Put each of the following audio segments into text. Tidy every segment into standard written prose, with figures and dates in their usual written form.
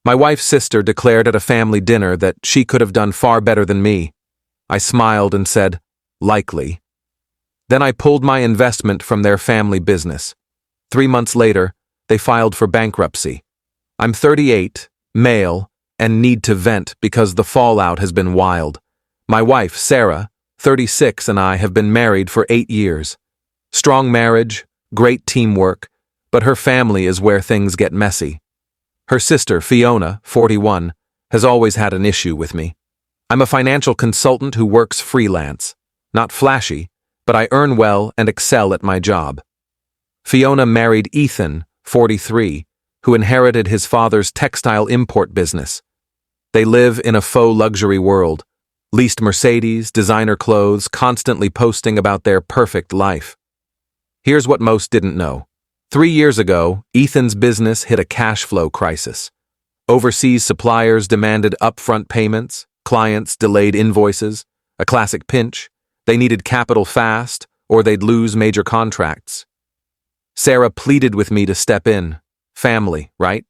My wife's sister declared at a family dinner that she could have done far better than me. I smiled and said, likely. Then I pulled my investment from their family business. 3 months later, they filed for bankruptcy. I'm 38, male, and need to vent because the fallout has been wild. My wife, Sarah, 36, and I have been married for 8 years. Strong marriage, great teamwork, but her family is where things get messy. Her sister, Fiona, 41, has always had an issue with me. I'm a financial consultant who works freelance. Not flashy, but I earn well and excel at my job. Fiona married Ethan, 43, who inherited his father's textile import business. They live in a faux luxury world, leased Mercedes, designer clothes, constantly posting about their perfect life. Here's what most didn't know. 3 years ago, Ethan's business hit a cash flow crisis. Overseas suppliers demanded upfront payments, clients delayed invoices, a classic pinch. They needed capital fast, or they'd lose major contracts. Sarah pleaded with me to step in. Family, right?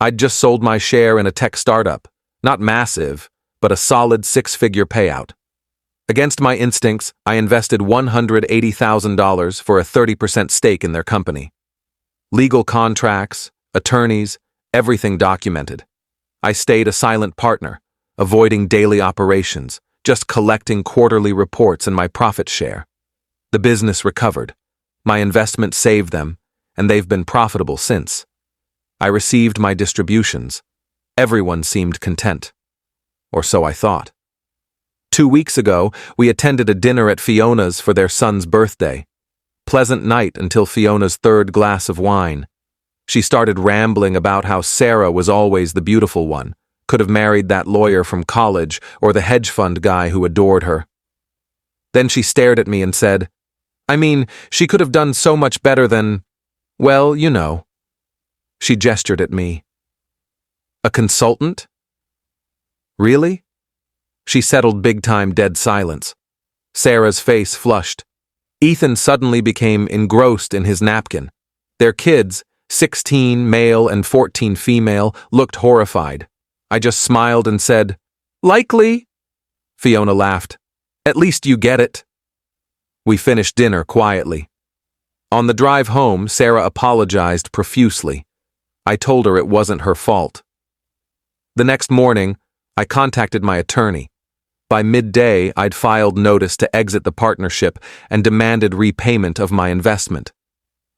I'd just sold my share in a tech startup. Not massive, but a solid 6-figure payout. Against my instincts, I invested $180,000 for a 30% stake in their company. Legal contracts, attorneys, everything documented. I stayed a silent partner, avoiding daily operations, just collecting quarterly reports and my profit share. The business recovered. My investment saved them, and they've been profitable since. I received my distributions. Everyone seemed content. Or so I thought. 2 weeks ago, we attended a dinner at Fiona's for their son's birthday. Pleasant night until Fiona's 3rd glass of wine. She started rambling about how Sarah was always the beautiful one, could have married that lawyer from college or the hedge fund guy who adored her. Then she stared at me and said, I mean, she could have done so much better than, well, you know. She gestured at me. A consultant? Really? She settled big-time dead silence. Sarah's face flushed. Ethan suddenly became engrossed in his napkin. Their kids, 16 male and 14 female, looked horrified. I just smiled and said, likely. Fiona laughed. At least you get it. We finished dinner quietly. On the drive home, Sarah apologized profusely. I told her it wasn't her fault. The next morning, I contacted my attorney. By midday, I'd filed notice to exit the partnership and demanded repayment of my investment.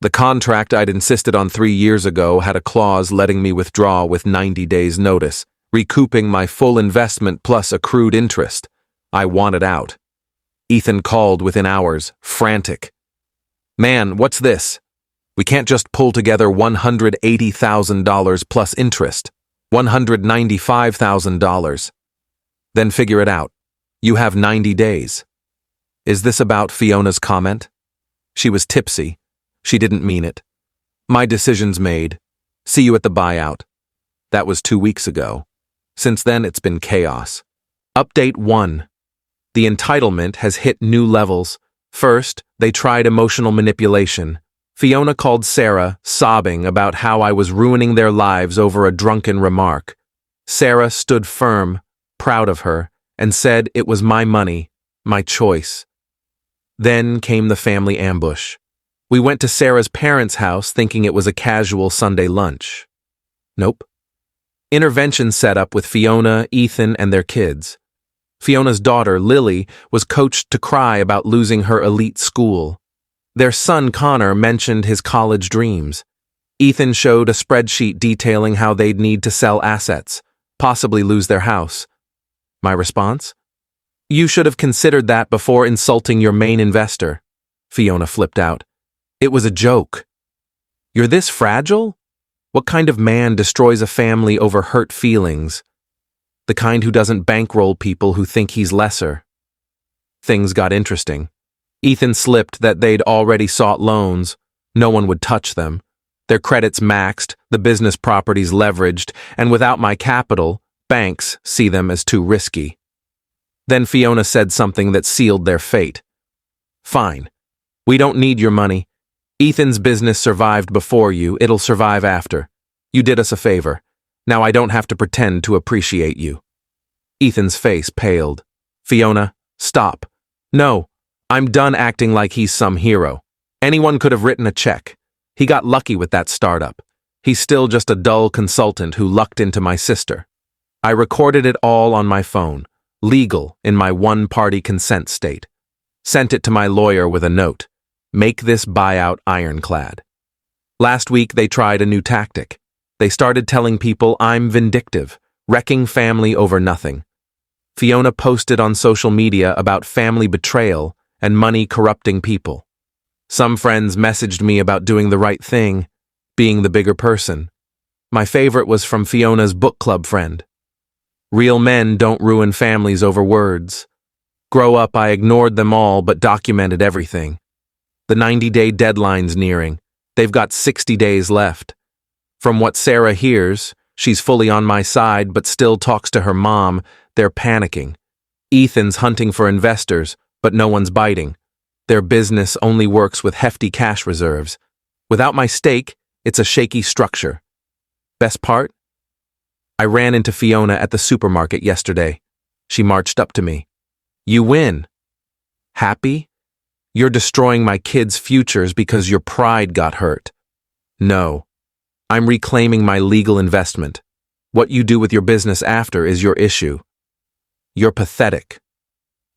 The contract I'd insisted on 3 years ago had a clause letting me withdraw with 90 days' notice, recouping my full investment plus accrued interest. I wanted out. Ethan called within hours, frantic. Man, what's this? We can't just pull together $180,000 plus interest. $195,000. Then figure it out. You have 90 days. Is this about Fiona's comment? She was tipsy. She didn't mean it. My decision's made. See you at the buyout. That was 2 weeks ago. Since then, it's been chaos. Update 1. The entitlement has hit new levels. First, they tried emotional manipulation. Fiona called Sarah, sobbing about how I was ruining their lives over a drunken remark. Sarah stood firm, proud of her, and said it was my money, my choice. Then came the family ambush. We went to Sarah's parents' house thinking it was a casual Sunday lunch. Nope. Intervention set up with Fiona, Ethan, and their kids. Fiona's daughter, Lily, was coached to cry about losing her elite school. Their son, Connor, mentioned his college dreams. Ethan showed a spreadsheet detailing how they'd need to sell assets, possibly lose their house. My response? You should have considered that before insulting your main investor. Fiona flipped out. It was a joke. You're this fragile? What kind of man destroys a family over hurt feelings? The kind who doesn't bankroll people who think he's lesser. Things got interesting. Ethan slipped that they'd already sought loans. No one would touch them. Their credits maxed, the business properties leveraged, and without my capital, banks see them as too risky. Then Fiona said something that sealed their fate. Fine. We don't need your money. Ethan's business survived before you, it'll survive after. You did us a favor. Now I don't have to pretend to appreciate you." Ethan's face paled. "Fiona, stop. No, I'm done acting like he's some hero. Anyone could have written a check. He got lucky with that startup. He's still just a dull consultant who lucked into my sister. I recorded it all on my phone, legal in my one-party consent state. Sent it to my lawyer with a note. Make this buyout ironclad. Last week they tried a new tactic. They started telling people I'm vindictive, wrecking family over nothing. Fiona posted on social media about family betrayal and money corrupting people. Some friends messaged me about doing the right thing, being the bigger person. My favorite was from Fiona's book club friend. Real men don't ruin families over words. Grow up, I ignored them all but documented everything. The 90-day deadline's nearing. They've got 60 days left. From what Sarah hears, she's fully on my side but still talks to her mom. They're panicking. Ethan's hunting for investors, but no one's biting. Their business only works with hefty cash reserves. Without my stake, it's a shaky structure. Best part? I ran into Fiona at the supermarket yesterday. She marched up to me. "You win." "Happy? You're destroying my kids' futures because your pride got hurt." "No. I'm reclaiming my legal investment. What you do with your business after is your issue." "You're pathetic."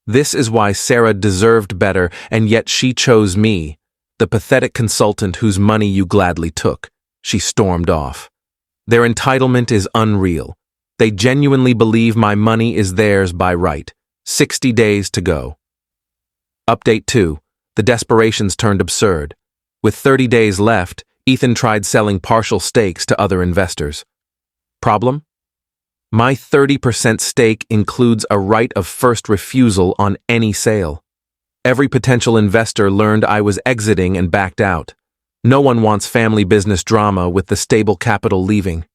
This is why Sarah deserved better, and yet she chose me, the pathetic consultant whose money you gladly took. She stormed off. Their entitlement is unreal. They genuinely believe my money is theirs by right. 60 days to go. Update 2. The desperation's turned absurd. With 30 days left, Ethan tried selling partial stakes to other investors. Problem? My 30% stake includes a right of first refusal on any sale. Every potential investor learned I was exiting and backed out. No one wants family business drama with the stable capital leaving.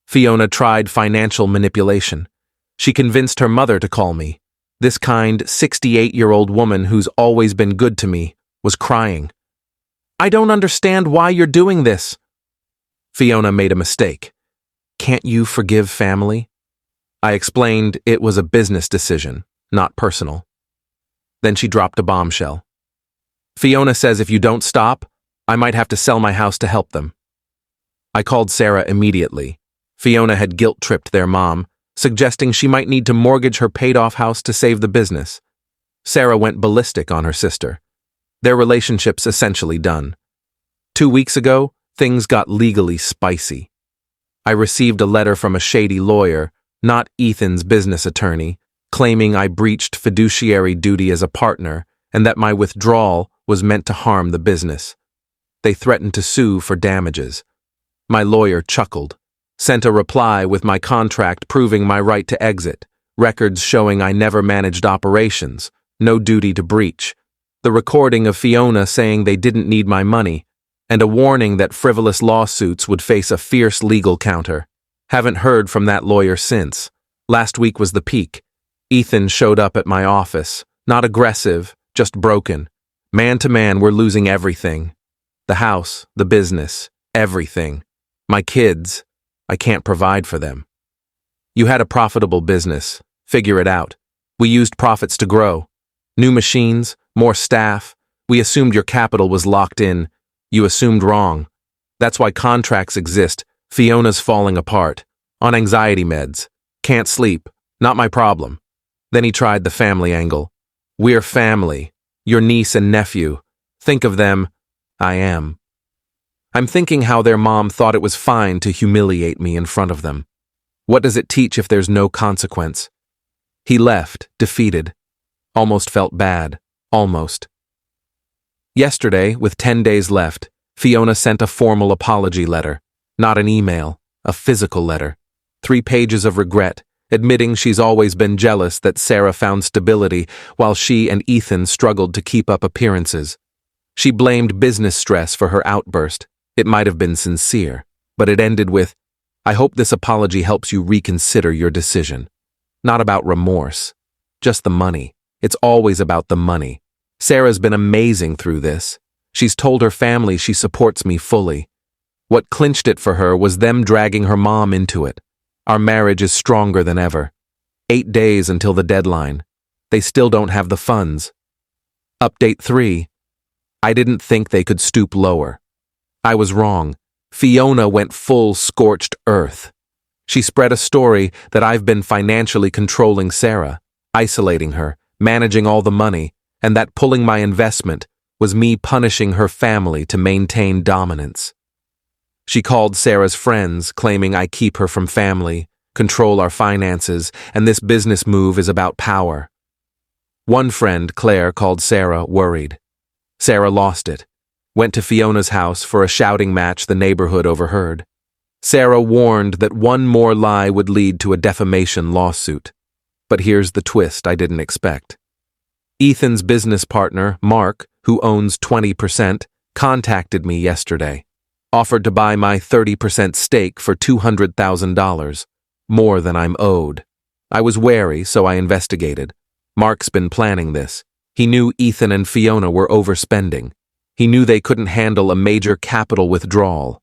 Fiona tried financial manipulation. She convinced her mother to call me. This kind, 68-year-old woman who's always been good to me was crying. "I don't understand why you're doing this." Fiona made a mistake. "Can't you forgive family?" I explained it was a business decision, not personal. Then she dropped a bombshell. "Fiona says if you don't stop, I might have to sell my house to help them." I called Sarah immediately. Fiona had guilt-tripped their mom, suggesting she might need to mortgage her paid-off house to save the business. Sarah went ballistic on her sister. Their relationship's essentially done. 2 weeks ago, things got legally spicy. I received a letter from a shady lawyer, not Ethan's business attorney, claiming I breached fiduciary duty as a partner and that my withdrawal was meant to harm the business. They threatened to sue for damages. My lawyer chuckled, sent a reply with my contract proving my right to exit, records showing I never managed operations, no duty to breach, the recording of Fiona saying they didn't need my money, and a warning that frivolous lawsuits would face a fierce legal counter. Haven't heard from that lawyer since. Last week was the peak. Ethan showed up at my office, not aggressive, just broken. Man to man, we're losing everything. The house, the business, everything. My kids, I can't provide for them. You had a profitable business. Figure it out. We used profits to grow. New machines, more staff. We assumed your capital was locked in. You assumed wrong. That's why contracts exist. Fiona's falling apart. On anxiety meds. Can't sleep. Not my problem. Then he tried the family angle. We're family. Your niece and nephew. Think of them. I am. I'm thinking how their mom thought it was fine to humiliate me in front of them. What does it teach if there's no consequence? He left, defeated. Almost felt bad. Almost. Yesterday, with 10 days left, Fiona sent a formal apology letter. Not an email, a physical letter. 3 pages of regret, admitting she's always been jealous that Sarah found stability while she and Ethan struggled to keep up appearances. She blamed business stress for her outburst. It might have been sincere, but it ended with, "I hope this apology helps you reconsider your decision." Not about remorse, just the money. It's always about the money. Sarah's been amazing through this. She's told her family she supports me fully. What clinched it for her was them dragging her mom into it. Our marriage is stronger than ever. 8 days until the deadline. They still don't have the funds. Update 3. I didn't think they could stoop lower. I was wrong. Fiona went full scorched earth. She spread a story that I've been financially controlling Sarah, isolating her, managing all the money, and that pulling my investment was me punishing her family to maintain dominance. She called Sarah's friends, claiming I keep her from family, control our finances, and this business move is about power. One friend, Claire, called Sarah worried. Sarah lost it. Went to Fiona's house for a shouting match the neighborhood overheard. Sarah warned that one more lie would lead to a defamation lawsuit. But here's the twist I didn't expect. Ethan's business partner, Mark, who owns 20%, contacted me yesterday. Offered to buy my 30% stake for $200,000, more than I'm owed. I was wary, so I investigated. Mark's been planning this. He knew Ethan and Fiona were overspending. He knew they couldn't handle a major capital withdrawal.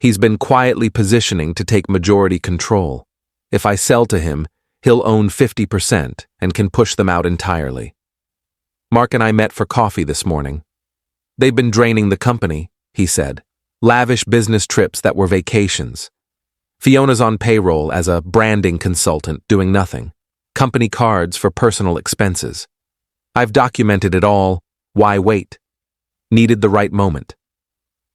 He's been quietly positioning to take majority control. If I sell to him, he'll own 50% and can push them out entirely. Mark and I met for coffee this morning. They've been draining the company, he said. Lavish business trips that were vacations. Fiona's on payroll as a branding consultant doing nothing. Company cards for personal expenses. I've documented it all. Why wait? Needed the right moment.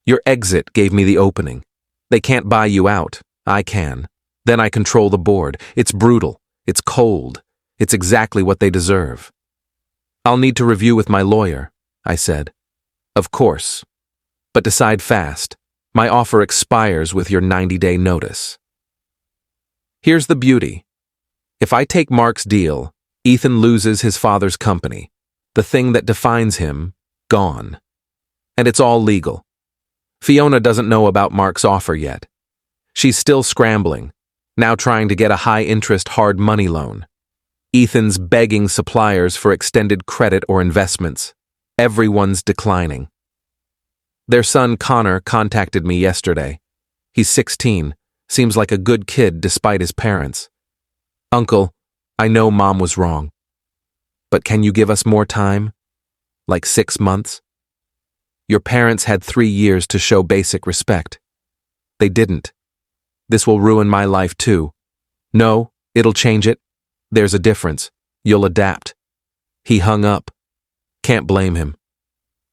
Your exit gave me the opening. They can't buy you out. I can. Then I control the board. It's brutal. It's cold. It's exactly what they deserve. I'll need to review with my lawyer, I said. Of course. But decide fast. My offer expires with your 90-day notice. Here's the beauty. If I take Mark's deal, Ethan loses his father's company. The thing that defines him, gone. And it's all legal. Fiona doesn't know about Mark's offer yet. She's still scrambling, now trying to get a high-interest hard money loan. Ethan's begging suppliers for extended credit or investments. Everyone's declining. Their son Connor contacted me yesterday. He's 16, seems like a good kid despite his parents. Uncle, I know Mom was wrong. But can you give us more time? Like 6 months? Your parents had 3 years to show basic respect. They didn't. This will ruin my life too. No, it'll change it. There's a difference. You'll adapt. He hung up. Can't blame him.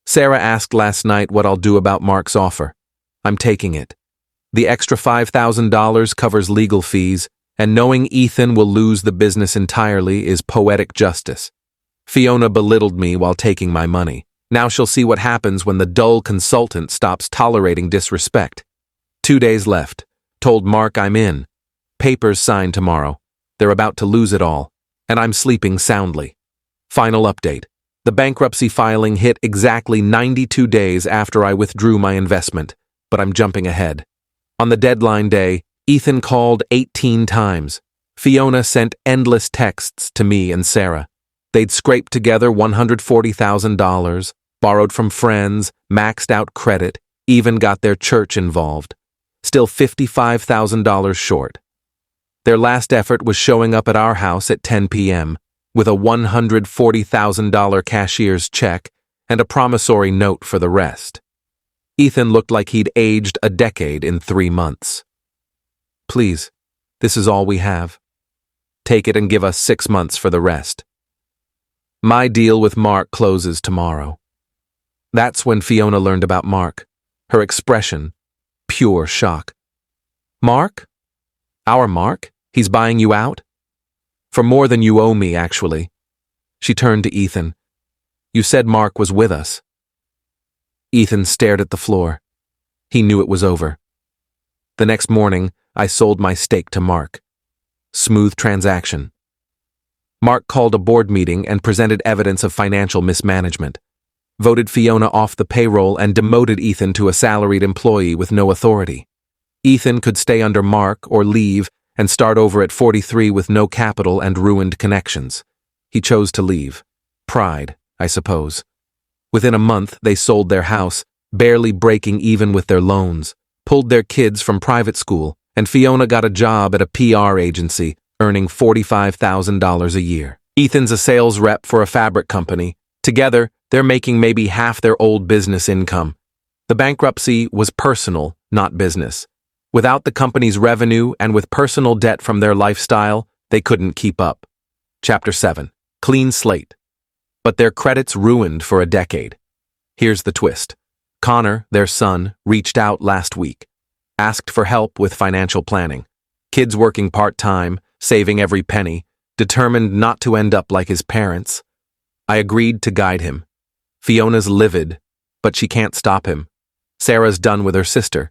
Sarah asked last night what I'll do about Mark's offer. I'm taking it. The extra $5,000 covers legal fees, and knowing Ethan will lose the business entirely is poetic justice. Fiona belittled me while taking my money. Now she'll see what happens when the dull consultant stops tolerating disrespect. 2 days left. Told Mark I'm in. Papers signed tomorrow. They're about to lose it all, and I'm sleeping soundly. Final update. The bankruptcy filing hit exactly 92 days after I withdrew my investment, but I'm jumping ahead. On the deadline day, Ethan called 18 times. Fiona sent endless texts to me and Sarah. They'd scraped together $140,000, borrowed from friends, maxed out credit, even got their church involved. Still $55,000 short. Their last effort was showing up at our house at 10 p.m. with a $140,000 cashier's check and a promissory note for the rest. Ethan looked like he'd aged a decade in 3 months. Please, this is all we have. Take it and give us 6 months for the rest. My deal with Mark closes tomorrow. That's when Fiona learned about Mark. Her expression, pure shock. Mark? Our Mark? He's buying you out? For more than you owe me, actually. She turned to Ethan. You said Mark was with us. Ethan stared at the floor. He knew it was over. The next morning, I sold my stake to Mark. Smooth transaction. Mark called a board meeting and presented evidence of financial mismanagement. Voted Fiona off the payroll and demoted Ethan to a salaried employee with no authority. Ethan could stay under Mark or leave and start over at 43 with no capital and ruined connections. He chose to leave. Pride, I suppose. Within a month, they sold their house, barely breaking even with their loans, pulled their kids from private school, and Fiona got a job at a PR agency, earning $45,000 a year. Ethan's a sales rep for a fabric company. Together, they're making maybe half their old business income. The bankruptcy was personal, not business. Without the company's revenue and with personal debt from their lifestyle, they couldn't keep up. Chapter 7. Clean slate. But their credits ruined for a decade. Here's the twist. Connor, their son, reached out last week. Asked for help with financial planning. Kids working part-time, saving every penny, determined not to end up like his parents. I agreed to guide him. Fiona's livid, but she can't stop him. Sarah's done with her sister.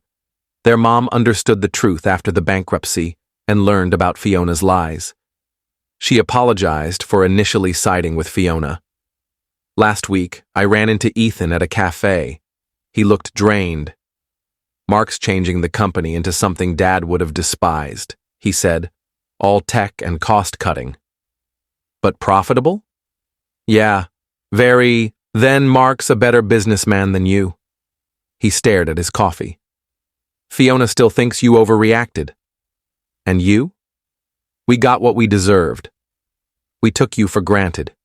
Their mom understood the truth after the bankruptcy and learned about Fiona's lies. She apologized for initially siding with Fiona. Last week, I ran into Ethan at a cafe. He looked drained. "Mark's changing the company into something Dad would have despised," he said. "All tech and cost-cutting." "But profitable?" "Yeah, very. Then Mark's a better businessman than you." He stared at his coffee. "Fiona still thinks you overreacted." "And you?" "We got what we deserved. We took you for granted."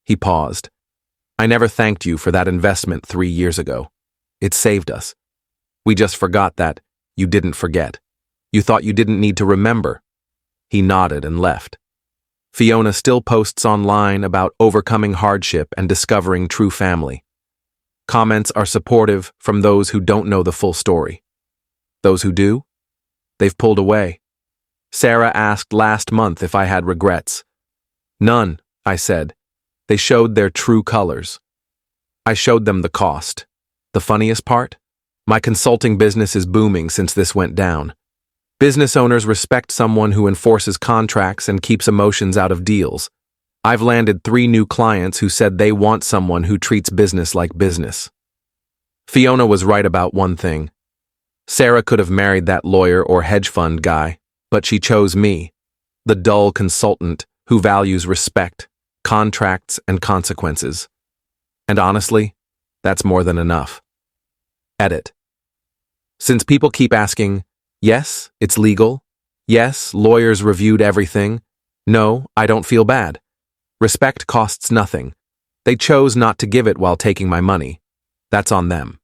He paused. "I never thanked you for that investment 3 years ago. It saved us. We just forgot that you didn't forget. You thought you didn't need to remember." He nodded and left. Fiona still posts online about overcoming hardship and discovering true family. Comments are supportive from those who don't know the full story. Those who do? They've pulled away. Sarah asked last month if I had regrets. "None," I said. They showed their true colors. I showed them the cost. The funniest part? My consulting business is booming since this went down. Business owners respect someone who enforces contracts and keeps emotions out of deals. I've landed 3 new clients who said they want someone who treats business like business. Fiona was right about one thing. Sarah could have married that lawyer or hedge fund guy, but she chose me, the dull consultant who values respect, contracts, and consequences. And honestly, that's more than enough. Edit. Since people keep asking, "Yes, it's legal. Yes, lawyers reviewed everything. No, I don't feel bad. Respect costs nothing. They chose not to give it while taking my money. That's on them."